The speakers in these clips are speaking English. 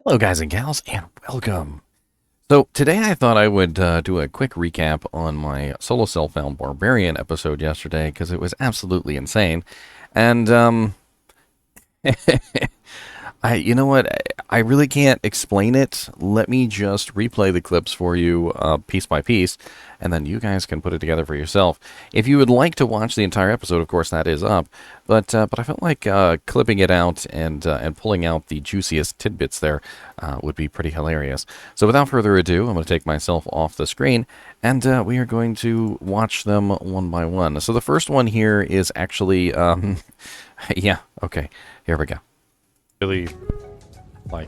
Hello, guys and gals, and welcome. So, today I thought I would do a quick recap on my solo self-found barbarian episode yesterday because it was absolutely insane. And, you know what? I really can't explain it. Let me just replay the clips for you piece by piece, and then you guys can put it together for yourself. If you would like to watch the entire episode, of course, that is up. But I felt like clipping it out and pulling out the juiciest tidbits there would be pretty hilarious. So without further ado, I'm going to take myself off the screen, and we are going to watch them one by one. So the first one here is actually, yeah, okay, here we go. Really, like,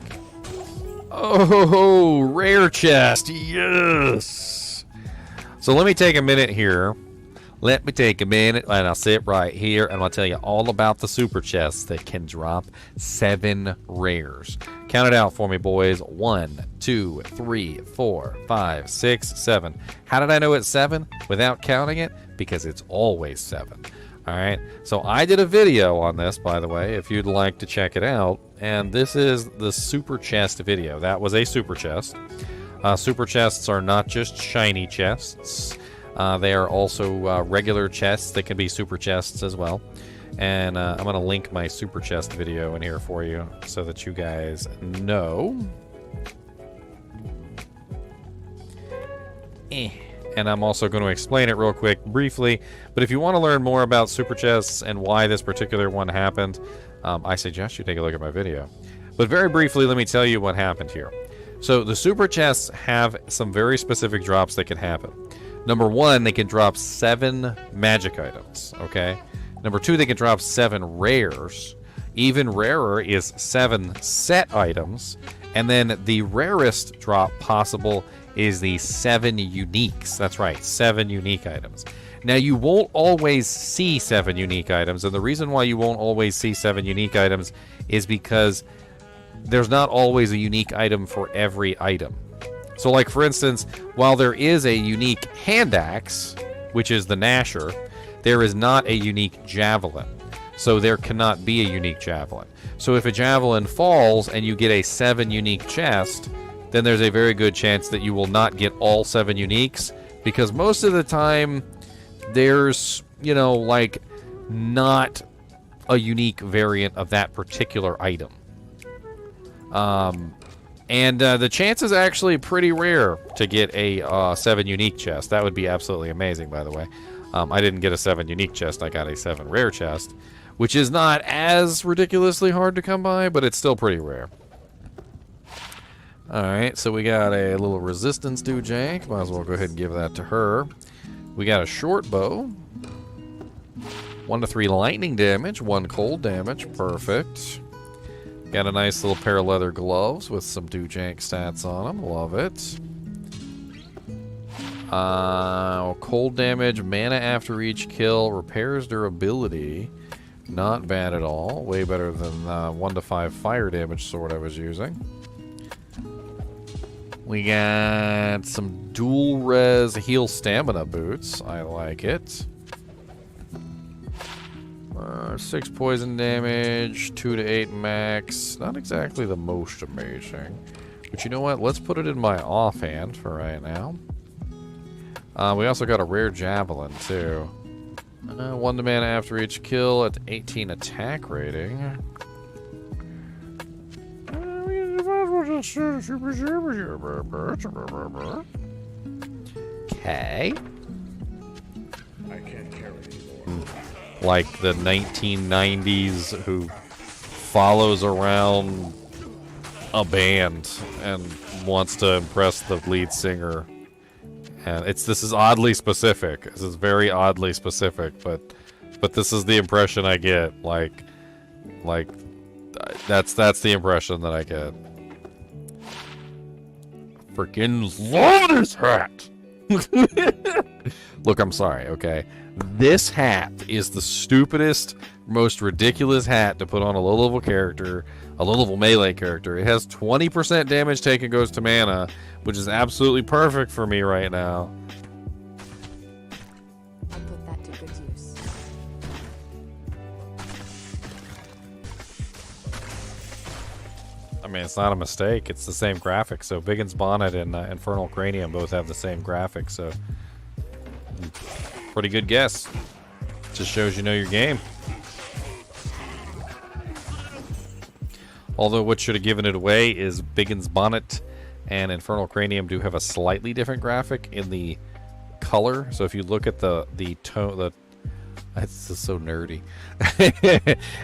oh, rare chest, yes. So let me take a minute here. Let me take a minute, and I'll sit right here, and I'll tell you all about the super chests that can drop 7 rares. Count it out for me, boys. 1, 2, 3, 4, 5, 6, 7. How did I know it's 7 without counting it? Because it's always 7. All right, so I did a video on this, by the way, if you'd like to check it out, and this is the super chest video. That was a super chest. Super chests are not just shiny chests. They are also regular chests that can be super chests as well. And I'm going to link my super chest video in here for you so that you guys know. And I'm also going to explain it real quick, briefly. But if you want to learn more about super chests and why this particular one happened, I suggest you take a look at my video. But very briefly, let me tell you what happened here. So the super chests have some very specific drops that can happen. Number 1, they can drop 7 magic items, okay? Number 2, they can drop 7 rares. Even rarer is 7 set items. And then the rarest drop possible is the 7 uniques. That's right, 7 unique items. Now, you won't always see 7 unique items, and the reason why you won't always see 7 unique items is because there's not always a unique item for every item. So, like, for instance, while there is a unique hand axe, which is the Gnasher, there is not a unique javelin. So there cannot be a unique javelin. So if a javelin falls and you get a 7 unique chest, then there's a very good chance that you will not get all 7 uniques, because most of the time there's, you know, like, not a unique variant of that particular item. And the chance is actually pretty rare to get a 7 unique chest. That would be absolutely amazing, by the way. I didn't get a 7 unique chest. I got a 7 rare chest, which is not as ridiculously hard to come by, but it's still pretty rare. Alright, so we got a little resistance doojank. Might as well go ahead and give that to her. We got a short bow. 1 to 3 lightning damage, 1 cold damage. Perfect. Got a nice little pair of leather gloves with some doojank stats on them. Love it. Cold damage, mana after each kill, repairs durability. Not bad at all. Way better than 1 to 5 fire damage sword I was using. We got some dual res heal stamina boots. I like it. 6 poison damage, 2 to 8 max. Not exactly the most amazing. But you know what? Let's put it in my offhand for right now. We also got a rare javelin, too. 1 to mana after each kill at 18 attack rating. Okay. I can't carry anymore. Like the 1990s who follows around a band and wants to impress the lead singer. And this is oddly specific. This is very oddly specific, but this is the impression I get. Like that's the impression that I get. Freaking love this hat. Look, I'm sorry, okay? This hat is the stupidest, most ridiculous hat to put on a low-level character, a low-level melee character. It has 20% damage taken goes to mana, which is absolutely perfect for me right now. I'll put that to good use. I mean, it's not a mistake. It's the same graphics. So Biggin's Bonnet and Infernal Cranium both have the same graphics. So pretty good guess. Just shows you know your game. Although what should have given it away is Biggin's Bonnet and Infernal Cranium do have a slightly different graphic in the color. So if you look at the tone, that's just so nerdy.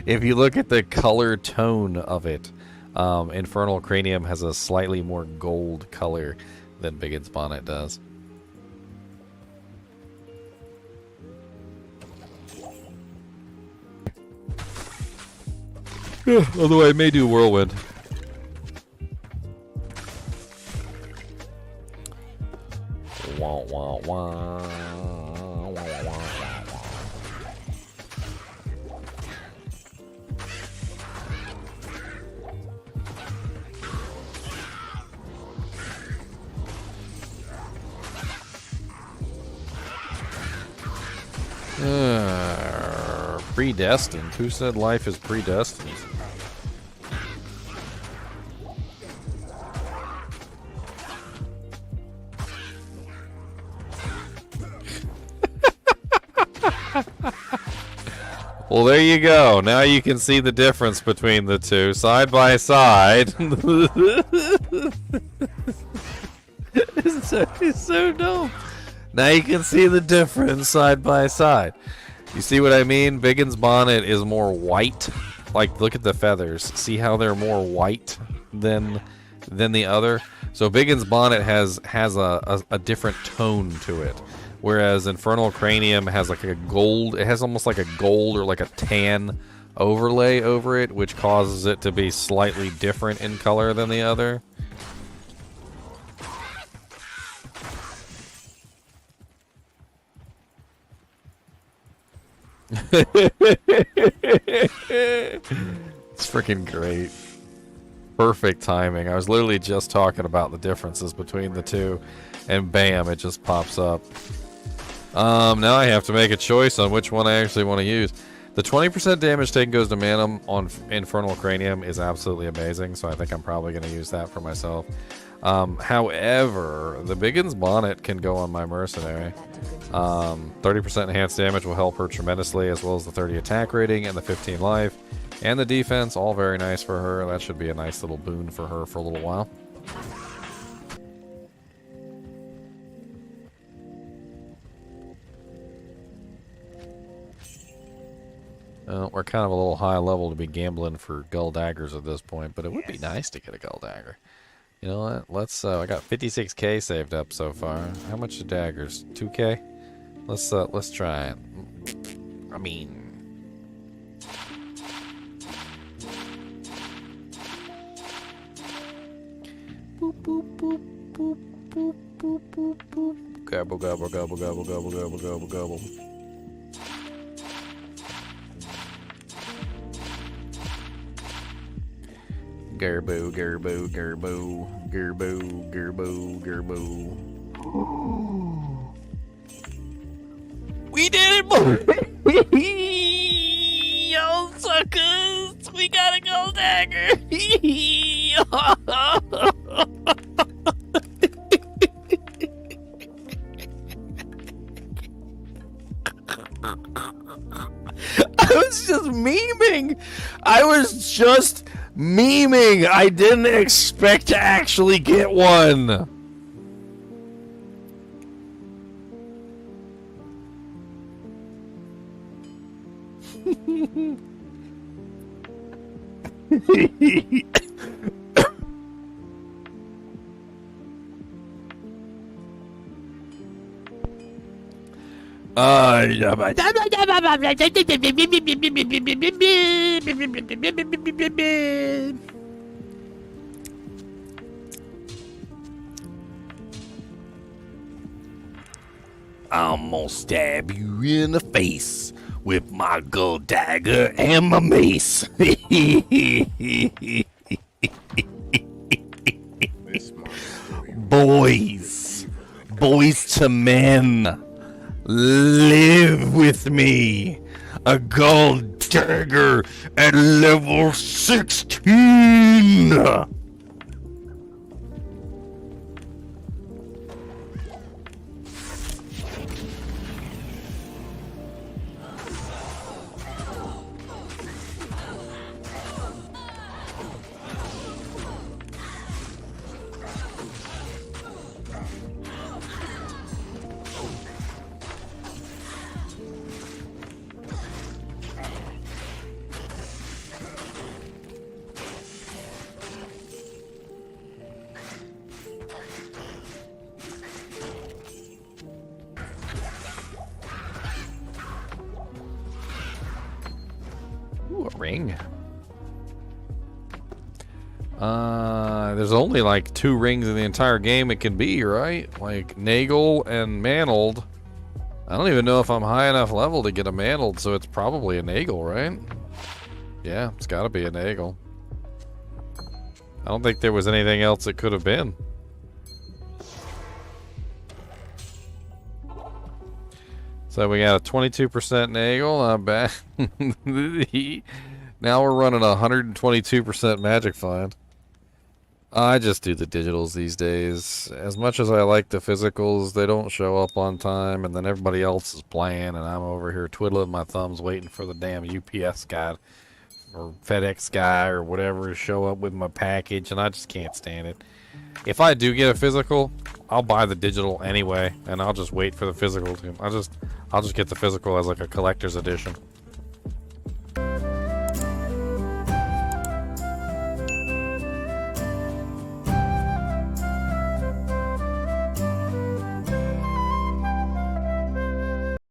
If you look at the color tone of it, Infernal Cranium has a slightly more gold color than Biggin's Bonnet does. Although I may do Whirlwind. Wah, wah, wah. Predestined. Who said life is predestined? Well, there you go. Now you can see the difference between the two side by side. It's so dumb. Now you can see the difference side by side. You see what I mean? Biggin's Bonnet is more white. Like, look at the feathers. See how they're more white than the other? So Biggin's Bonnet has a different tone to it. Whereas Infernal Cranium has like a gold, it has almost like a gold or like a tan overlay over it, which causes it to be slightly different in color than the other. It's freaking great. Perfect timing. I was literally just talking about the differences between the two, and bam, it just pops up. Now I have to make a choice on which one I actually want to use. The 20% damage taken goes to Manum on Infernal Cranium is absolutely amazing, so I think I'm probably going to use that for myself. However, the Biggin's Bonnet can go on my Mercenary. 30% enhanced damage will help her tremendously, as well as the 30 attack rating and the 15 life. And the defense, all very nice for her. That should be a nice little boon for her for a little while. We're kind of a little high level to be gambling for gold daggers at this point, but it would be nice to get a gold dagger. You know what? Let's. I got 56k saved up so far. How much are daggers? 2k. Let's try it. I mean. Boop boop boop boop boop boop boop boop. Gobble gobble gobble gobble gobble gobble gobble gobble. Gerbo, gerbo, gerbo, gerbo, gerbo, gerbo. We did it, boy! Yo, suckers! We got a gold dagger! I was just memeing! I was just memeing! I didn't expect to actually get one! I'm gonna stab you in the face with my gold dagger and my mace. Boys to men, Live with me. A gold dagger at level 16. Ooh, a ring. There's only like 2 rings in the entire game it can be, right? Like Nagel and Mantled. I don't even know if I'm high enough level to get a Mantled, so it's probably a Nagel, right? Yeah, it's gotta be a Nagel. I don't think there was anything else it could have been. So we got a 22% Nagel, not bad. Now we're running a 122% Magic Find. I just do the digitals these days. As much as I like the physicals, they don't show up on time, and then everybody else is playing, and I'm over here twiddling my thumbs waiting for the damn UPS guy or FedEx guy or whatever to show up with my package, and I just can't stand it. If I do get a physical, I'll buy the digital anyway, and I'll just wait for the physical to. I'll just get the physical as like a collector's edition.